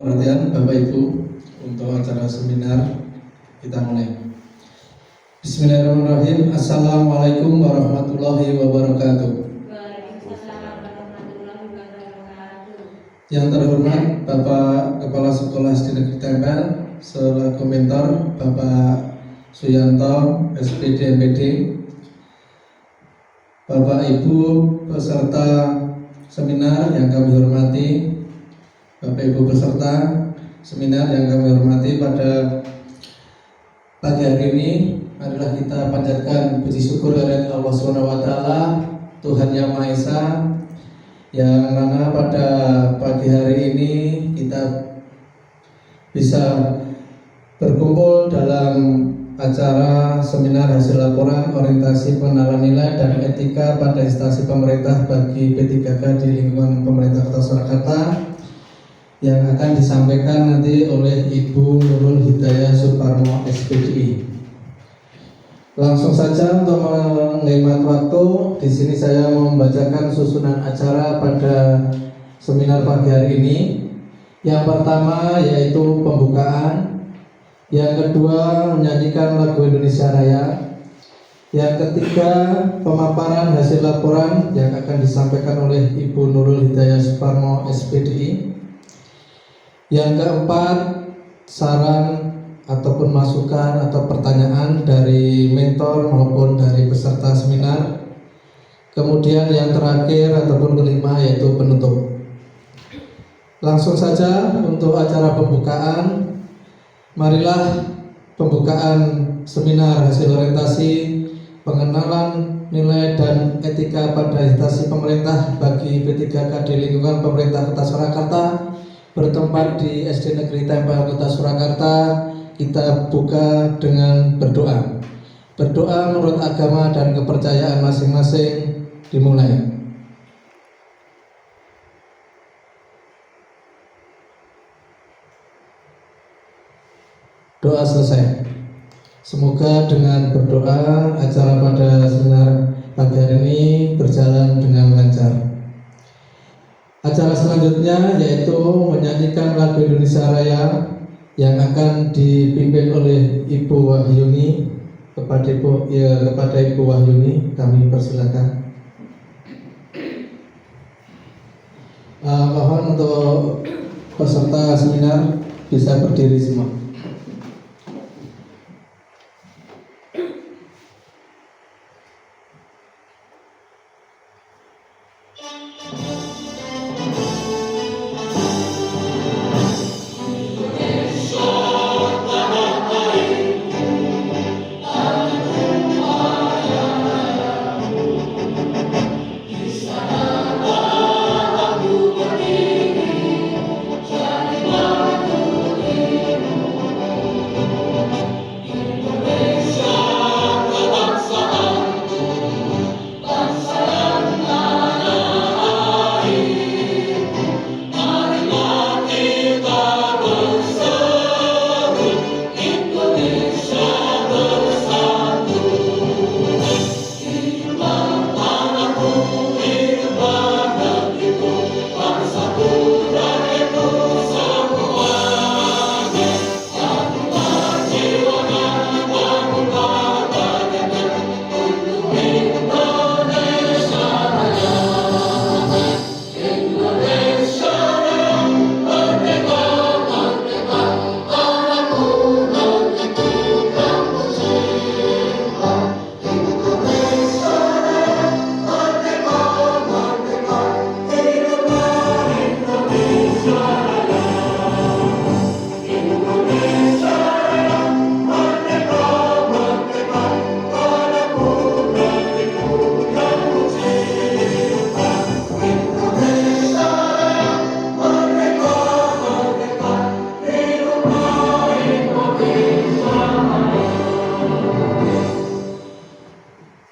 Perhatian Bapak Ibu, untuk acara seminar kita mulai. Bismillahirrahmanirrahim. Assalamualaikum warahmatullahi wabarakatuh. Waalaikumsalam warahmatullahi wabarakatuh. Yang terhormat Bapak Kepala Sekolah SD Negeri Tempel, selaku mentor Bapak Suyanto, SPD MPD, Bapak Ibu peserta seminar yang kami hormati, Bapak Ibu peserta seminar yang kami hormati, pada pagi hari ini marilah kita panjatkan puji syukur kepada Allah SWT, Tuhan Yang Maha Esa, yang mana pada pagi hari ini kita bisa berkumpul dalam acara seminar hasil laporan orientasi pengenalan nilai dan etika pada instansi pemerintah bagi P3K di lingkungan pemerintah Kota Surakarta, yang akan disampaikan nanti oleh Ibu Nurul Hidayah Suparmo SPDI. Langsung saja untuk menghemat waktu, di sini saya membacakan susunan acara pada seminar pagi hari ini. Yang pertama yaitu pembukaan, yang kedua menyanyikan lagu Indonesia Raya, yang ketiga pemaparan hasil laporan yang akan disampaikan oleh Ibu Nurul Hidayah Suparmo SPDI. Yang keempat, saran ataupun masukan atau pertanyaan dari mentor maupun dari peserta seminar. Kemudian yang terakhir ataupun kelima yaitu penutup. Langsung saja untuk acara pembukaan. Marilah pembukaan seminar hasil orientasi pengenalan nilai dan etika pada instansi pemerintah bagi P3K di lingkungan pemerintah Kota Surakarta bertempat di SD Negeri Tempel Kota Surakarta. Kita buka dengan berdoa. Berdoa menurut agama dan kepercayaan masing-masing dimulai. Doa selesai. Semoga dengan berdoa acara pada seminar pagi hari ini berjalan dengan lancar. Acara selanjutnya yaitu menyanyikan lagu Indonesia Raya yang akan dipimpin oleh Ibu Wahyuni. Kepada Ibu Wahyuni kami persilakan. Mohon untuk peserta seminar bisa berdiri semua.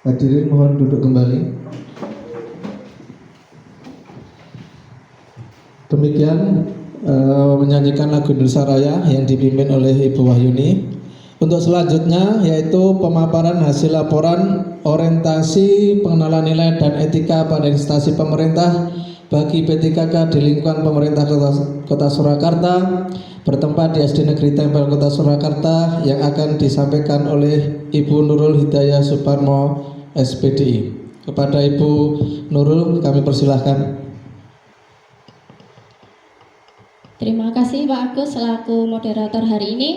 Hadirin mohon duduk kembali. Demikian menyanyikan lagu Indonesia Raya yang dipimpin oleh Ibu Wahyuni. Untuk selanjutnya yaitu pemaparan hasil laporan orientasi pengenalan nilai dan etika pada instansi pemerintah bagi P3K di lingkungan pemerintah Kota Surakarta bertempat di SD Negeri Tempel Kota Surakarta yang akan disampaikan oleh Ibu Nurul Hidayah Suparmo SPDI. Kepada Ibu Nurul kami persilahkan. Terima kasih Pak Agus selaku moderator hari ini.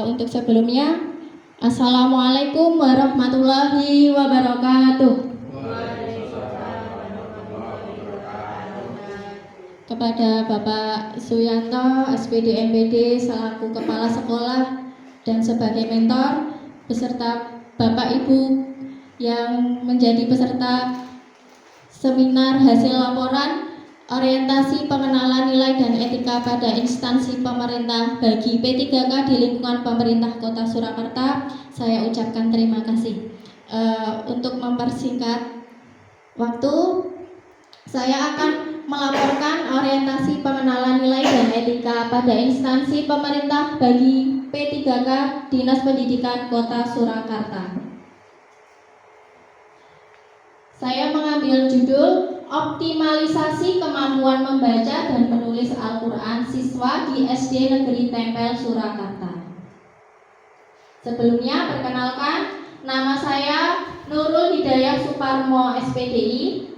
Untuk sebelumnya, Assalamualaikum warahmatullahi wabarakatuh. Kepada Bapak Suyanto, SPD MPD selaku Kepala Sekolah dan sebagai mentor, beserta Bapak Ibu yang menjadi peserta seminar hasil laporan orientasi pengenalan nilai dan etika pada instansi pemerintah bagi P3K di lingkungan pemerintah Kota Surakarta, saya ucapkan terima kasih. Untuk mempersingkat waktu, saya akan melaporkan orientasi pengenalan nilai dan etika pada instansi pemerintah bagi P3K Dinas Pendidikan Kota Surakarta. Saya mengambil judul Optimalisasi Kemampuan Membaca dan Menulis Al-Quran Siswa di SD Negeri Tempel Surakarta. Sebelumnya perkenalkan, nama saya Nurul Hidayah Suparmo SPDI.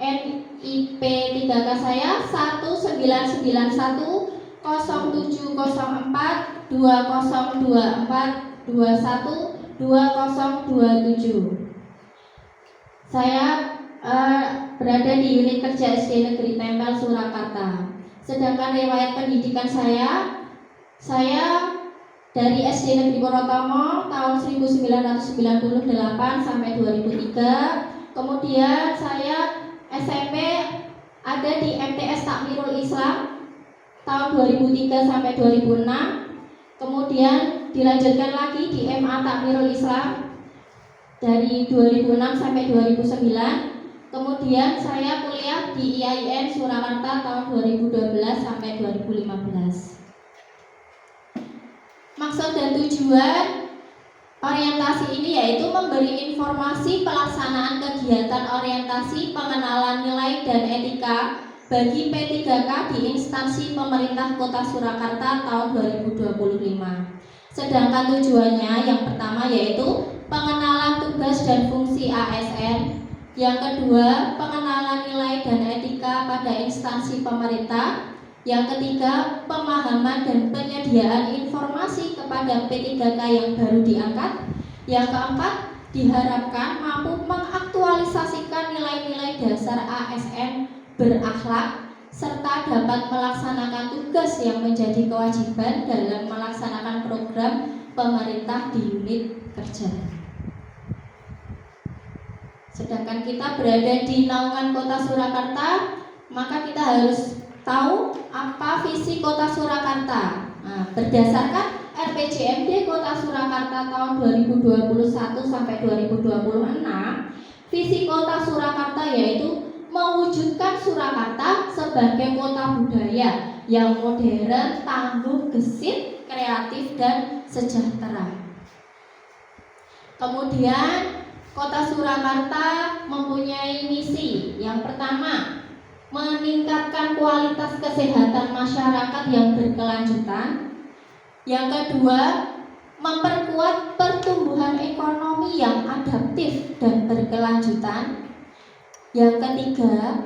NIP 3K saya 1991 0704 2024 21 2027. Saya berada di unit kerja SD Negeri Tempel Surakarta. Sedangkan riwayat pendidikan saya dari SD Negeri Purwotomo tahun 1998 sampai 2003. Kemudian saya SMP ada di MTS Takmirul Islam tahun 2003 sampai 2006. Kemudian dilanjutkan lagi di MA Takmirul Islam dari 2006 sampai 2009. Kemudian saya kuliah di IAIN Surakarta tahun 2012 sampai 2015. Maksud dan tujuan orientasi ini yaitu memberi informasi pelaksanaan kegiatan orientasi pengenalan nilai dan etika bagi P3K di instansi pemerintah Kota Surakarta tahun 2025. Sedangkan tujuannya yang pertama yaitu pengenalan tugas dan fungsi ASN, yang kedua pengenalan nilai dan etika pada instansi pemerintah, yang ketiga pemahaman dan penyediaan informasi kepada P3K yang baru diangkat, yang keempat diharapkan mampu mengaktualisasikan nilai-nilai dasar ASN berakhlak serta dapat melaksanakan tugas yang menjadi kewajiban dalam melaksanakan program pemerintah di unit kerja. Sedangkan kita berada di naungan Kota Surakarta, maka kita harus tahu apa visi Kota Surakarta. Berdasarkan RPJMD Kota Surakarta tahun 2021 sampai 2026, visi Kota Surakarta yaitu mewujudkan Surakarta sebagai kota budaya yang modern, tangguh, gesit, kreatif, dan sejahtera. Kemudian Kota Surakarta mempunyai misi. Yang pertama, meningkatkan kualitas kesehatan masyarakat yang berkelanjutan. Yang kedua, memperkuat pertumbuhan ekonomi yang adaptif dan berkelanjutan. Yang ketiga,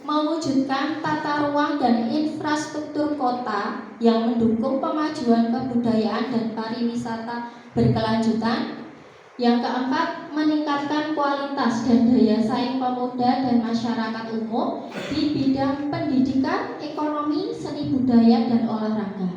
mewujudkan tata ruang dan infrastruktur kota yang mendukung pemajuan kebudayaan dan pariwisata berkelanjutan. Yang keempat, meningkatkan kualitas dan daya saing pemuda dan masyarakat umum di bidang pendidikan, ekonomi, seni budaya, dan olahraga.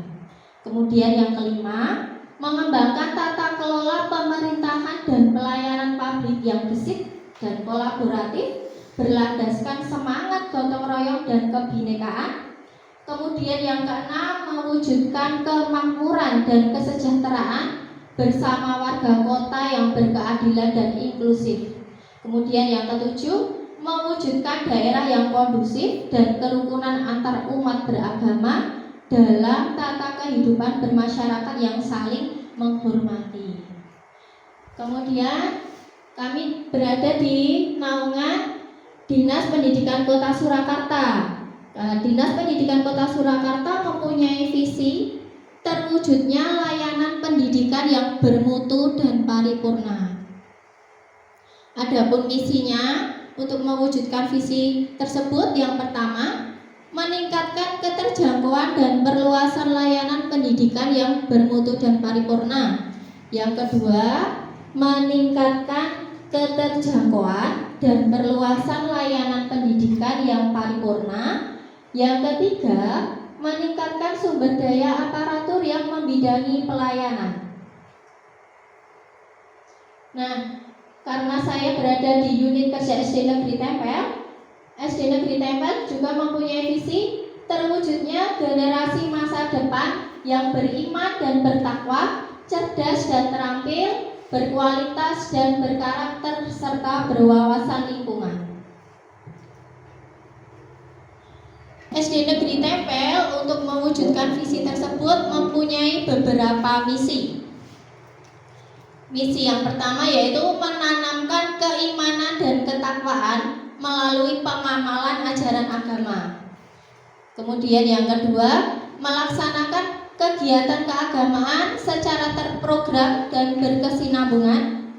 Kemudian yang kelima, mengembangkan tata kelola pemerintahan dan pelayanan publik yang gesit dan kolaboratif, berlandaskan semangat gotong royong dan kebinekaan. Kemudian yang keenam, mewujudkan kemakmuran dan kesejahteraan bersama warga kota yang berkeadilan dan inklusif. Kemudian yang ketujuh, mewujudkan daerah yang kondusif dan kerukunan antar umat beragama dalam tata kehidupan bermasyarakat yang saling menghormati. Kemudian kami berada di naungan Dinas Pendidikan Kota Surakarta. Dinas Pendidikan Kota Surakarta mempunyai visi terwujudnya layanan pendidikan yang bermutu dan paripurna. Adapun misinya untuk mewujudkan visi tersebut, yang pertama, meningkatkan keterjangkauan dan perluasan layanan pendidikan yang bermutu dan paripurna. Yang kedua, meningkatkan keterjangkauan dan perluasan layanan pendidikan yang paripurna. Yang ketiga, meningkatkan sumber daya aparatur yang membidangi pelayanan. Nah, karena saya berada di unit kerja SD Negeri Tempel, SD Negeri Tempel juga mempunyai visi terwujudnya generasi masa depan yang beriman dan bertakwa, cerdas dan terampil, berkualitas dan berkarakter, serta berwawasan lingkungan. SD Negeri Tempel untuk mewujudkan visi tersebut mempunyai beberapa misi. Misi yang pertama yaitu menanamkan keimanan dan ketakwaan melalui pengamalan ajaran agama. Kemudian yang kedua, melaksanakan kegiatan keagamaan secara terprogram dan berkesinambungan.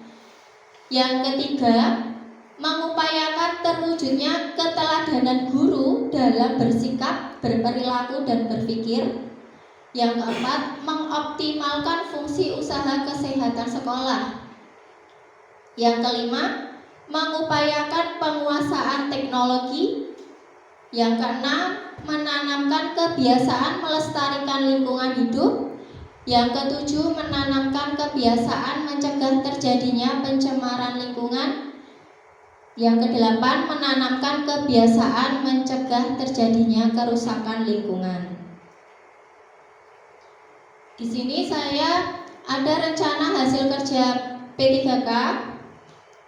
Yang ketiga, mengupayakan terwujudnya keteladanan guru dalam bersikap, berperilaku, dan berpikir. Yang keempat, mengoptimalkan fungsi usaha kesehatan sekolah. Yang kelima, mengupayakan penguasaan teknologi. Yang keenam, menanamkan kebiasaan melestarikan lingkungan hidup. Yang ketujuh, menanamkan kebiasaan mencegah terjadinya pencemaran lingkungan. Yang kedelapan, menanamkan kebiasaan mencegah terjadinya kerusakan lingkungan. Di sini saya ada rencana hasil kerja P3K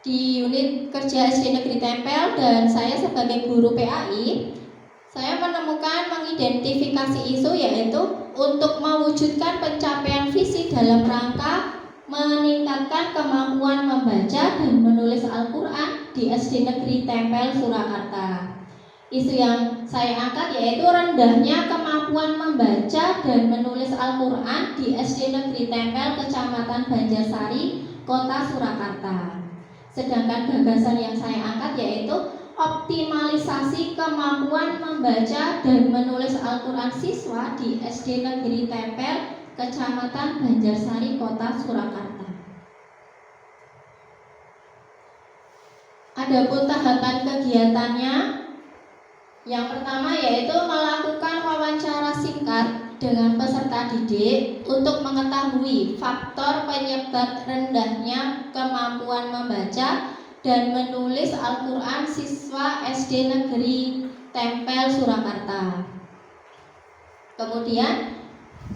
di unit kerja SD Negeri Tempel, dan saya sebagai guru PAI, saya menemukan mengidentifikasi isu yaitu untuk mewujudkan pencapaian visi dalam rangka meningkatkan kemampuan membaca dan menulis Al-Quran di SD Negeri Tempel Surakarta. Isu yang saya angkat yaitu rendahnya kemampuan membaca dan menulis Al-Quran di SD Negeri Tempel, Kecamatan Banjarsari, Kota Surakarta. Sedangkan gagasan yang saya angkat yaitu optimalisasi kemampuan membaca dan menulis Al-Quran siswa di SD Negeri Tempel, Kecamatan Banjarsari, Kota Surakarta. Adapun tahapan kegiatannya, yang pertama yaitu melakukan wawancara singkat dengan peserta didik untuk mengetahui faktor penyebab rendahnya kemampuan membaca dan menulis Al-Quran siswa SD Negeri Tempel Surakarta. Kemudian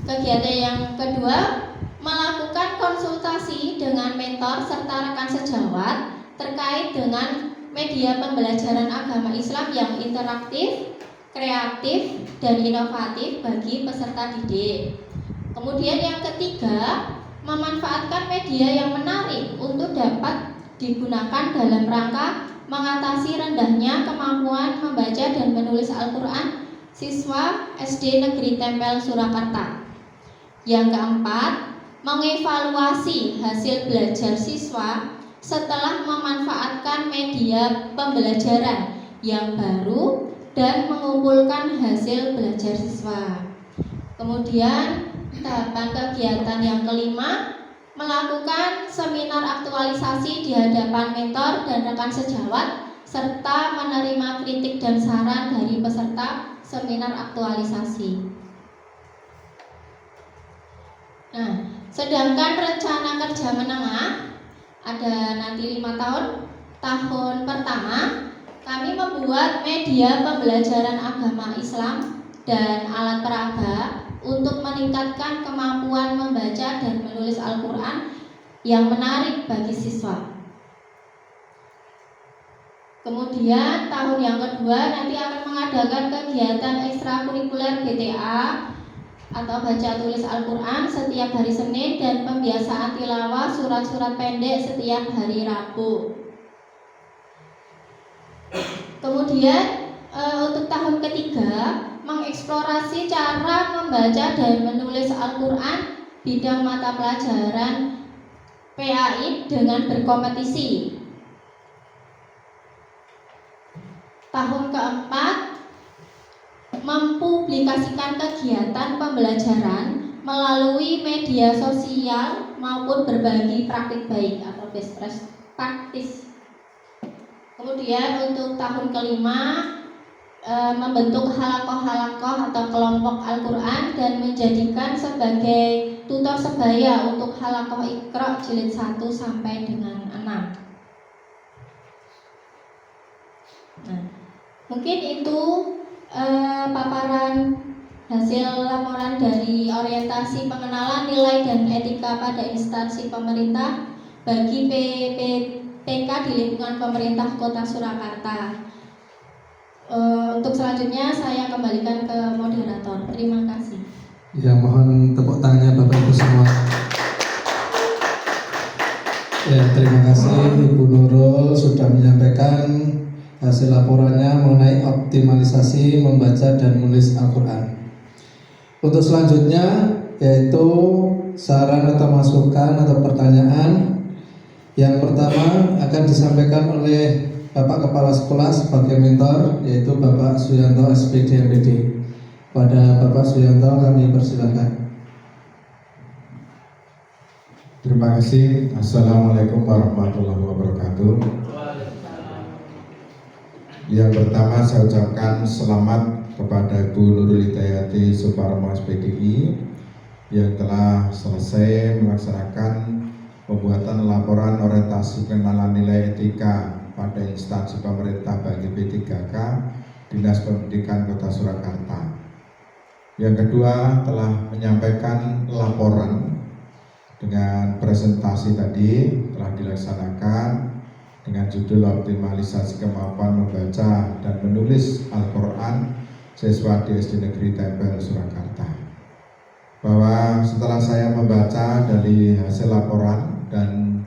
kegiatan yang kedua, melakukan konsultasi dengan mentor serta rekan sejawat terkait dengan media pembelajaran agama Islam yang interaktif, kreatif, dan inovatif bagi peserta didik. Kemudian yang ketiga, memanfaatkan media yang menarik untuk dapat digunakan dalam rangka mengatasi rendahnya kemampuan membaca dan menulis Al-Quran siswa SD Negeri Tempel Surakarta. Yang keempat, mengevaluasi hasil belajar siswa setelah memanfaatkan media pembelajaran yang baru dan mengumpulkan hasil belajar siswa. Kemudian tahapan kegiatan yang kelima, melakukan seminar aktualisasi di hadapan mentor dan rekan sejawat serta menerima kritik dan saran dari peserta seminar aktualisasi. Nah, sedangkan rencana kerja menengah ada nanti 5 tahun. Tahun pertama kami membuat media pembelajaran agama Islam dan alat peraga untuk meningkatkan kemampuan membaca dan menulis Al-Quran yang menarik bagi siswa. Kemudian tahun yang kedua nanti akan mengadakan kegiatan ekstrakurikuler BTA atau baca tulis Al-Quran setiap hari Senin dan pembiasaan tilawah surat-surat pendek setiap hari Rabu. Kemudian untuk tahun ketiga mengeksplorasi cara membaca dan menulis Al-Quran bidang mata pelajaran PAI dengan berkompetisi. Tahun keempat mempublikasikan kegiatan pembelajaran melalui media sosial maupun berbagi praktik baik atau best practice. Kemudian untuk tahun kelima membentuk halakoh-halakoh atau kelompok Al-Quran dan menjadikan sebagai tutor sebaya untuk halakoh Iqra jilid 1 sampai dengan 6. Nah, mungkin itu paparan hasil laporan dari orientasi pengenalan nilai dan etika pada instansi pemerintah bagi PK di lingkungan pemerintah Kota Surakarta. Untuk selanjutnya saya kembalikan ke moderator. Terima kasih. Ya, mohon tepuk tangannya Bapak Ibu semua. Ya, terima kasih Ibu Nurul sudah menyampaikan hasil laporannya mengenai optimalisasi membaca dan menulis Al-Quran. Untuk selanjutnya yaitu saran atau masukan atau pertanyaan. Yang pertama akan disampaikan oleh Bapak Kepala Sekolah sebagai mentor, yaitu Bapak Suyanto SPD MPD. Pada Bapak Suyanto kami persilakan. Terima kasih. Assalamualaikum warahmatullahi wabarakatuh. Yang pertama saya ucapkan selamat kepada Ibu Nurul Hidayati Suparmo SPDI yang telah selesai melaksanakan pembuatan laporan orientasi pengenalan nilai etika pada instansi pemerintah bagi P3K Dinas Pendidikan Kota Surakarta. Yang kedua telah menyampaikan laporan dengan presentasi tadi telah dilaksanakan dengan judul optimalisasi kemampuan membaca dan menulis Al-Quran siswa di SD Negeri Tempel Surakarta. Bahwa setelah saya membaca dari hasil laporan dan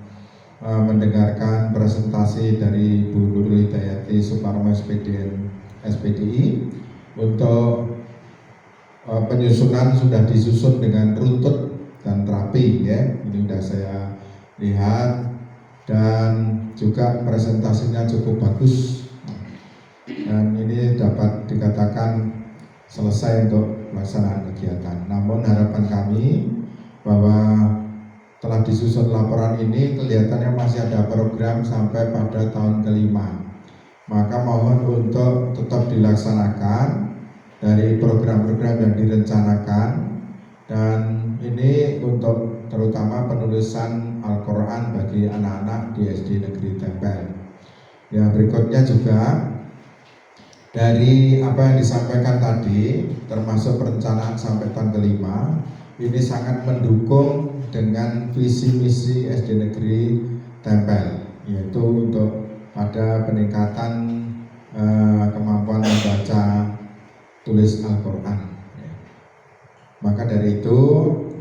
mendengarkan presentasi dari Bu Nurul Hidayati Suparmo SPDI untuk penyusunan sudah disusun dengan runtut dan rapi ya. Ini sudah saya lihat dan juga presentasinya cukup bagus dan ini dapat dikatakan selesai untuk pelaksanaan kegiatan. Namun harapan kami bahwa telah disusun laporan ini kelihatannya masih ada program sampai pada tahun kelima. Maka mohon untuk tetap dilaksanakan dari program-program yang direncanakan dan ini untuk terutama penulisan Al-Quran bagi anak-anak di SD Negeri Tempel. Ya, berikutnya juga dari apa yang disampaikan tadi termasuk perencanaan sampai tahun kelima ini sangat mendukung dengan visi misi SD Negeri Tempel, yaitu untuk pada peningkatan kemampuan membaca tulis Al-Quran. Maka dari itu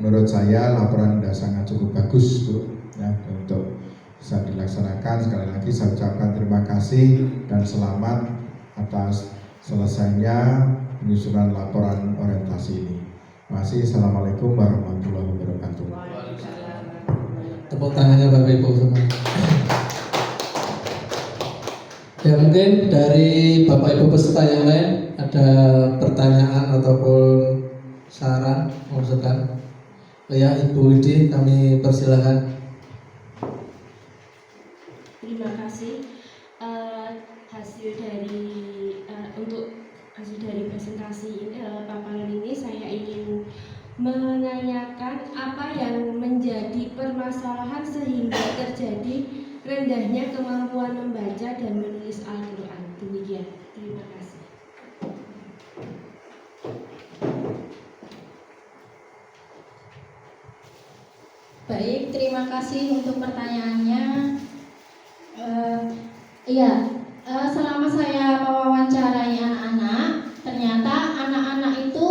menurut saya laporan sudah sangat cukup bagus ya, untuk bisa dilaksanakan. Sekali lagi saya ucapkan terima kasih dan selamat atas selesainya penyusunan laporan orientasi ini. Terima kasih. Assalamualaikum warahmatullahi wabarakatuh. Tepuk tangannya Bapak Ibu semua. Ya, mungkin dari Bapak Ibu peserta yang lain ada pertanyaan ataupun saran, masukan. Ya, Ibu Widi kami persilakan. Terima kasih. Hasil dari presentasi paparan ini saya ingin menanyakan apa yang menjadi permasalahan sehingga terjadi rendahnya kemampuan membaca dan menulis Al-Quran. Demikian. Terima kasih. Baik, terima kasih untuk pertanyaannya. Selama saya mewawancarai anak-anak, ternyata anak-anak itu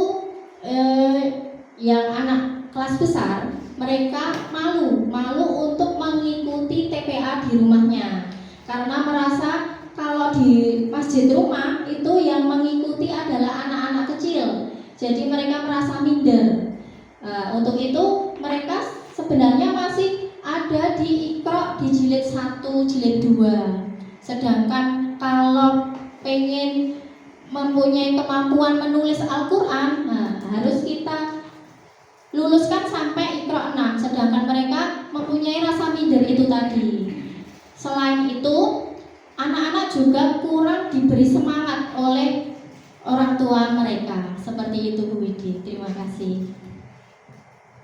yang anak kelas besar, mereka malu untuk mengikuti TPA di rumahnya karena merasa kalau di masjid rumah itu yang mengikuti adalah anak-anak kecil, jadi mereka merasa minder. Untuk itu mereka sebenarnya masih ada di Iqra di jilid 1, jilid 2. Sedangkan kalau pengen mempunyai kemampuan menulis Al-Quran, harus kita luluskan sampai Iqra 6. Sedangkan mereka mempunyai rasa minder itu tadi. Selain itu, anak-anak juga kurang diberi semangat oleh orang tua mereka. Seperti itu Bu Widi. Terima kasih.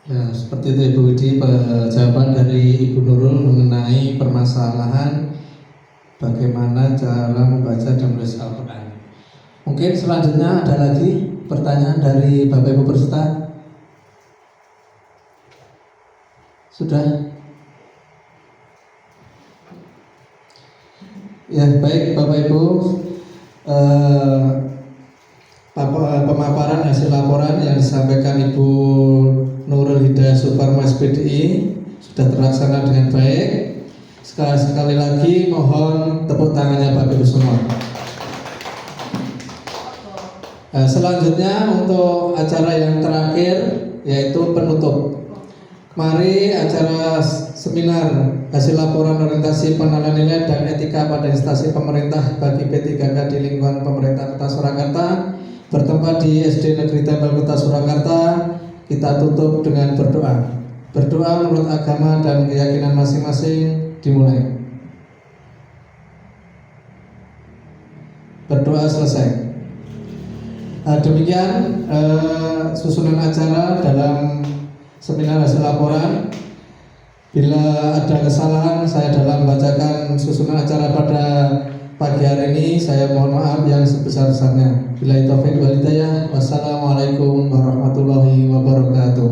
Ya, seperti itu Ibu Widi, jawaban dari Ibu Nurul mengenai permasalahan bagaimana cara membaca dan menulis Al-Quran. Mungkin selanjutnya ada lagi pertanyaan dari Bapak Ibu peserta. Sudah? Ya, baik Bapak Ibu, pemaparan hasil laporan yang disampaikan Ibu Nurul Hidayah Suparma SPDI sudah terlaksana dengan baik. Sekali lagi mohon tepuk tangannya Bapak Ibu semua. Selanjutnya untuk acara yang terakhir yaitu penutup. Mari acara seminar hasil laporan orientasi pengenalan nilai dan etika pada instansi pemerintah bagi P3K di lingkungan pemerintah Kota Surakarta bertempat di SD Negeri Tempel Kota Surakarta. Kita tutup dengan berdoa. Berdoa menurut agama dan keyakinan masing-masing dimulai. Berdoa selesai. Demikian susunan acara dalam seminar hasil laporan. Bila ada kesalahan saya dalam membacakan susunan acara pada pagi hari ini, saya mohon maaf yang sebesar-besarnya. Billahi taufiq wal hidayah. Wassalamualaikum warahmatullahi wabarakatuh.